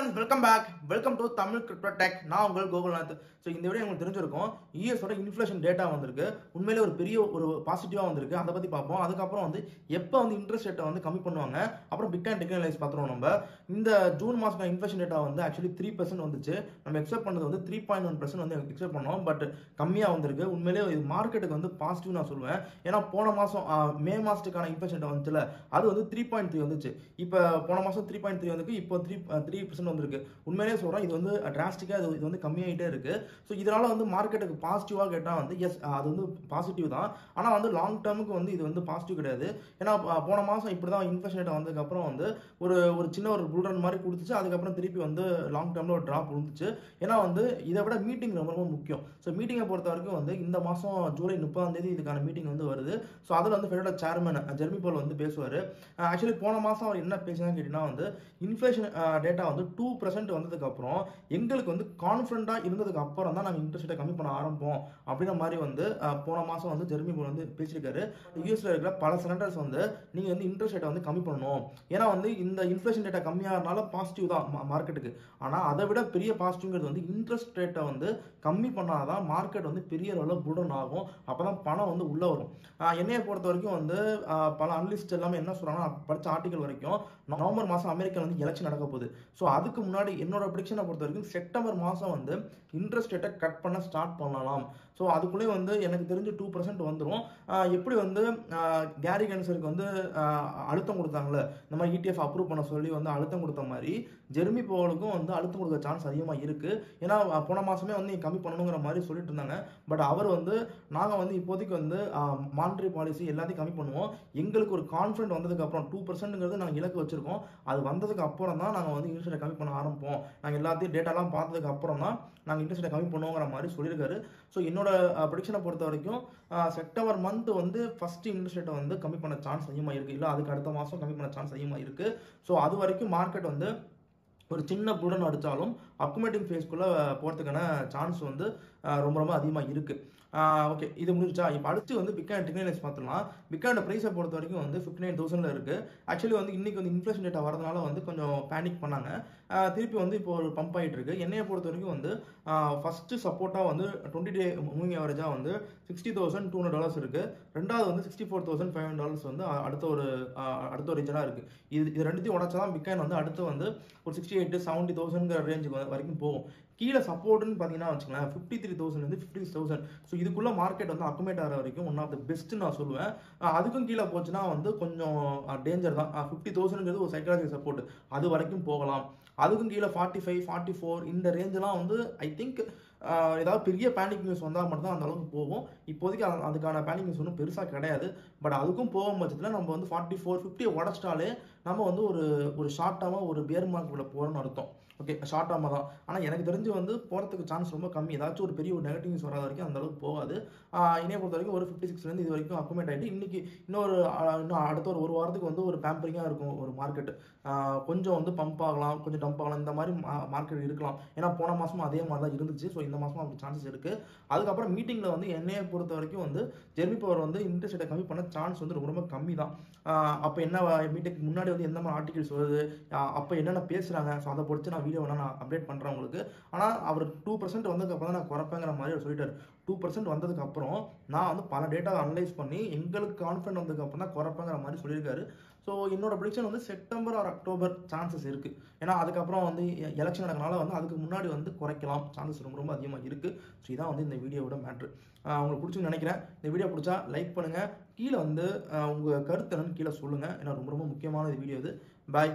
everyone, welcome back. Welcome to Tamil Crypto Tech. நான் உங்கள் Gokulnath. So இந்த வீடியோ உங்களுக்கு தெரிஞ்சிருக்கும். யூஎஸோட இன்ஃப்ளேஷன் டேட்டா வந்திருக்கு. உண்மையிலே ஒரு பெரிய ஒரு பாசிட்டிவாக வந்திருக்கு. அதை பற்றி பார்ப்போம். அதுக்கப்புறம் வந்து எப்போ வந்து இன்ட்ரெஸ்ட் ரேட்டை வந்து கம்மி பண்ணுவாங்க, அப்புறம் பிட்காயின் டெக்னாலஜிஸ் பார்த்துருவோம். நம்ம இந்த ஜூன் மாதம் இன்ஃப்ளேஷன் டேட்டா வந்து ஆக்சுவலி 3% வந்துச்சு. நம்ம எக்ஸ்பெக்ட் பண்ணது வந்து 3.1% வந்து எக்ஸ்பெக்ட் பண்ணோம். பட் கம்மியாக வந்திருக்கு. உண்மையிலே இது மார்க்கெட்டுக்கு வந்து பாசிட்டிவ் நான் சொல்லுவேன். ஏன்னா போன மாதம் மே மாதத்துக்கான இன்ஃப்ளேஷன் டேட்டா வந்துச்சுல, அது வந்து 3.3 வந்துச்சு. இப்போ போன மாதம் 3.3 வந்துருக்கு. இப்போ 3% வந்திருக்கு. உண்மையிலே சொல்கிறேன், இது வந்து டிராஸ்டிக்காக இது வந்து கம்மியாகிட்டே இருக்கு. ஸோ இதனால வந்து மார்க்கெட்டுக்கு பாசிட்டிவாக கேட்டால் வந்து எஸ், அது வந்து பாசிட்டிவ் தான். ஆனால் வந்து லாங் டேர்முக்கு வந்து இது வந்து பாசிட்டிவ் கிடையாது. ஏன்னா போன மாதம் இப்படி தான் இன்ஃப்ளேஷன் ரேட் வந்ததுக்கப்புறம் வந்து ஒரு சின்ன ஒரு புல் ரன் மாதிரி கொடுத்துச்சு. அதுக்கப்புறம் திருப்பி வந்து லாங் டேர்மில் ஒரு ட்ராப் விழுந்துச்சு. ஏன்னா வந்து இதை விட மீட்டிங் ரொம்ப ரொம்ப முக்கியம். ஸோ மீட்டிங்கை பொறுத்த வரைக்கும் வந்து இந்த மாதம் ஜூலை 30 இதுக்கான மீட்டிங் வந்து வருது. ஸோ அதில் வந்து ஃபெடோட சேர்மன் ஜெர்மி பவுல் வந்து பேசுவார். ஆக்சுவலி போன மாதம் அவர் என்ன பேசுனான்னு கேட்டிங்கன்னா வந்து இன்ஃப்ளேஷன் டேட்டா வந்து 2% வந்ததுக்கப்புறம் எங்களுக்கு வந்து கான்ஃபிடண்டாக இருந்ததுக்கு அப்புறம் தான் நாங்கள் இன்ட்ரெஸ்ட் ரேட்டை கம்மி பண்ண ஆரம்பிப்போம் அப்படின்ற மாதிரி வந்து போன மாதம் வந்து ஜெர்மி பவுல் வந்து பேசியிருக்காரு. யூஎஸ்ல இருக்கிற பல செனட்டர்ஸ் வந்து நீங்கள் வந்து இன்ட்ரெஸ்ட் ரேட்டை வந்து கம்மி பண்ணணும். ஏன்னா வந்து இந்த இன்ஃப்ளேஷன் ரேட்டை கம்மியாகிறதுனால பாசிட்டிவ் தான் மார்க்கெட்டுக்கு. ஆனால் அதை விட பெரிய பாசிட்டிவ்ங்கிறது வந்து இன்ட்ரெஸ்ட் ரேட்டை வந்து கம்மி பண்ணாதான் மார்க்கெட் வந்து பெரிய அளவில் புல்டன் ஆகும். அப்போ தான் பணம் வந்து உள்ளே வரும். என்னையை பொறுத்த வரைக்கும் வந்து பல அனலிஸ்ட் எல்லாமே என்ன சொல்கிறாங்கன்னா, படித்த ஆர்டிகல் வரைக்கும் நவம்பர் மாதம் அமெரிக்காவில் வந்து எலெக்ஷன் நடக்க போகுது. ஸோ அதுக்கு முன்னாடி என்னோட ப்ரெடிக்ஷனை பொறுத்த வரைக்கும் செப்டம்பர் மாதம் வந்து இன்ட்ரெஸ்ட் ரேட்டை கட் பண்ண ஸ்டார்ட் பண்ணலாம். ஸோ அதுக்குள்ளேயே வந்து எனக்கு தெரிஞ்சு 2% வந்துடும். எப்படி வந்து கேரி கென்சருக்கு வந்து அழுத்தம் கொடுத்தாங்களே, இந்த மாதிரி ETF அப்ரூவ் பண்ண சொல்லி வந்து அழுத்தம் கொடுத்த மாதிரி ஜெர்மி பவுலுக்கும் வந்து அழுத்தம் கொடுக்க சான்ஸ் அதிகமாக இருக்குது. ஏன்னா போன மாதமே வந்து கம்மி பண்ணணுங்கிற மாதிரி சொல்லிட்டு இருந்தாங்க. பட் அவர் வந்து நாங்கள் வந்து இப்போதைக்கு வந்து மானிட்டரி பாலிசி எல்லாத்தையும் கம்மி பண்ணுவோம். எங்களுக்கு ஒரு கான்ஃபிடன்ட் வந்ததுக்கப்புறம் 2%ங்கிறது நாங்கள் இலக்கு வச்சுருக்கோம். அது வந்ததுக்கு அப்புறம் தான் நாங்கள் வந்து இன்ட்ரெஸ்ட் கம்மி பண்ண ஆரம்பிப்போம். நாங்கள் எல்லாத்தையும் டேட்டாலாம் பார்த்ததுக்கு அப்புறம் தான் நாங்கள் இன்ட்ரெஸ்ட் கம்மி பண்ணுவோங்கிற மாதிரி சொல்லியிருக்காரு. ஸோ என்னோட ப்ரெடிக்ஷனை பொறுத்த வரைக்கும் செப்டம்பர் மந்த் வந்து ஃபர்ஸ்ட் இன்ட்ரெஸ்ட் ரேட்டை வந்து கம்மி பண்ண சான்ஸ் அதிகமாக இருக்குது. இல்லை அதுக்கு அடுத்த மாதம் கம்மி பண்ண சான்ஸ் அதிகமாக இருக்குது. ஸோ அது வரைக்கும் மார்க்கெட் வந்து ஒரு சின்ன புடன் அடித்தாலும் அக்குமேட்டிங் ஃபேஸ்க்குள்ளே போகிறதுக்கான சான்ஸ் வந்து ரொம்ப ரொம்ப அதிகமாக இருக்குது. ஓகே, இது முடிஞ்சா இப்போ அடுத்து வந்து பிட்காயின் டெக்னாலஜிஸ் பார்த்துலாம். பிட்காயின் ப்ரைஸை பொறுத்த வரைக்கும் வந்து 59,000 இருக்குது. ஆக்சுவலி வந்து இன்றைக்கி வந்து இன்ஃப்ளேஷன் டேட்டா வரதுனால வந்து கொஞ்சம் பேனிக் பண்ணாங்க. திருப்பி வந்து இப்போ ஒரு பம்ப் ஆகிட்டு இருக்கு. என்னையை பொறுத்த வரைக்கும் வந்து ஃபஸ்ட்டு சப்போர்ட்டாக வந்து 20 டே மூவிங் ஆவரேஜாக வந்து $60,200 இருக்குது. ரெண்டாவது வந்து $64,500 வந்து அடுத்த ஒரு ரீஜனாக இருக்குது. இது ரெண்டுத்தையும் உடச்சா தான் பிட்காயின் வந்து அடுத்து வந்து ஒரு 68,000-70,000 ரேஞ்சுக்கு வரைக்கும் போகும். கீழே சப்போர்ட்னு பார்த்தீங்கன்னா வச்சுக்கலாம் 53,000 56,000. ஸோ இதுக்குள்ள மார்க்கெட் வந்து அக்குமேட் ஆகிற வரைக்கும் ஒன் ஆஃப் த பெஸ்ட்டு நான் சொல்லுவேன். அதுக்கும் கீழே போச்சுன்னா வந்து கொஞ்சம் டேஞ்சர் தான். 50,000ங்கிறது ஒரு சைக்காலஜிக்கல் சப்போர்ட், அது வரைக்கும் போகலாம். அதுக்கும் கீழே 45, 44 இந்த ரேஞ்செலாம் வந்து ஐ திங்க் ஏதாவது பெரிய பேனிக் நியூஸ் வந்தால் மட்டும்தான் அந்த அளவுக்கு போகும். இப்போதைக்கு அதுக்கான பேனிக் நியூஸ் ஒன்றும் பெருசாக கிடையாது. பட் அதுக்கும் போகும் பட்சத்தில் நம்ம வந்து 44, 50 உடச்சிட்டாலே நம்ம வந்து ஒரு ஷார்ட் டேர்மாக ஒரு பியர் மார்க்குள்ள போகிறோன்னு அர்த்தம். ஓகே, ஷார்ட் டேர்மாக தான். ஆனால் எனக்கு தெரிஞ்சு வந்து போகிறதுக்கு சான்ஸ் ரொம்ப கம்மி. ஏதாச்சும் ஒரு பெரிய ஒரு நெகட்டிவ் நியூஸ் வராத வரைக்கும் அந்த அளவுக்கு போகாது. என்னைய பொறுத்த வரைக்கும் ஒரு 56 இது வரைக்கும் அக்குமேட் ஆகிட்டு இன்னைக்கு இன்னும் அடுத்த ஒரு வாரத்துக்கு வந்து ஒரு பேம்பரிங்காக இருக்கும் ஒரு மார்க்கெட்டு. கொஞ்சம் வந்து பம்ப் ஆகலாம், கொஞ்சம் டம்ப் ஆகலாம், இந்த மாதிரி மார்க்கெட் இருக்கலாம். ஏன்னா போன மாதமும் அதே மாதிரி தான் இருந்துச்சு. ஸோ இந்த மாதமும் அப்படி சான்சஸ் இருக்குது. அதுக்கப்புறம் மீட்டிங்கில் வந்து என்னையை பொறுத்த வரைக்கும் வந்து ஜெர்மி பவர் வந்து இன்ட்ரெஸ்ட் ரேட்டை கம்மி பண்ண சான்ஸ் வந்து ரொம்ப ரொம்ப கம்மி தான். அப்போ என்ன மீட்டிங்க்கு முன்னாடி வந்து எந்த மாதிரி ஆர்டிகல்ஸ் வருது, அப்போ என்னென்ன பேசுகிறாங்க, ஸோ அதை பொறுத்து நான் வீடியோ வேணால் நான் அப்டேட் பண்ணுறேன் உங்களுக்கு. ஆனால் அவர் 2% வந்ததுக்கப்புறம் தான் நான் குறைப்பேங்கிற மாதிரி அவர் சொல்லிட்டார். 2% வந்ததுக்கப்புறம் நான் வந்து பல டேட்டா அனலைஸ் பண்ணி எங்களுக்கு கான்ஃபிடன்ட் வந்ததுக்கப்புறம் தான் குறைப்பேங்கிற மாதிரி சொல்லியிருக்காரு. ஸோ என்னோட ப்ரெடிக்ஷன் வந்து செப்டம்பர் ஆர் அக்டோபர் சான்சஸ் இருக்குது. ஏன்னா அதுக்கப்புறம் வந்து எலெக்ஷன் நடக்கனால வந்து அதுக்கு முன்னாடி வந்து குறைக்கலாம் சான்சஸ் ரொம்ப ரொம்ப அதிகமாக இருக்குது. ஸோ இதான் வந்து இந்த வீடியோவோட மேட்ரு. உங்களுக்கு பிடிச்சுன்னு நினைக்கிறேன். இந்த வீடியோ பிடிச்சா லைக் பண்ணுங்கள். கீழே வந்து உங்கள் கருத்து என்னன்னு கீழே சொல்லுங்கள். ஏன்னா ரொம்ப ரொம்ப முக்கியமான வீடியோ இது. பாய்.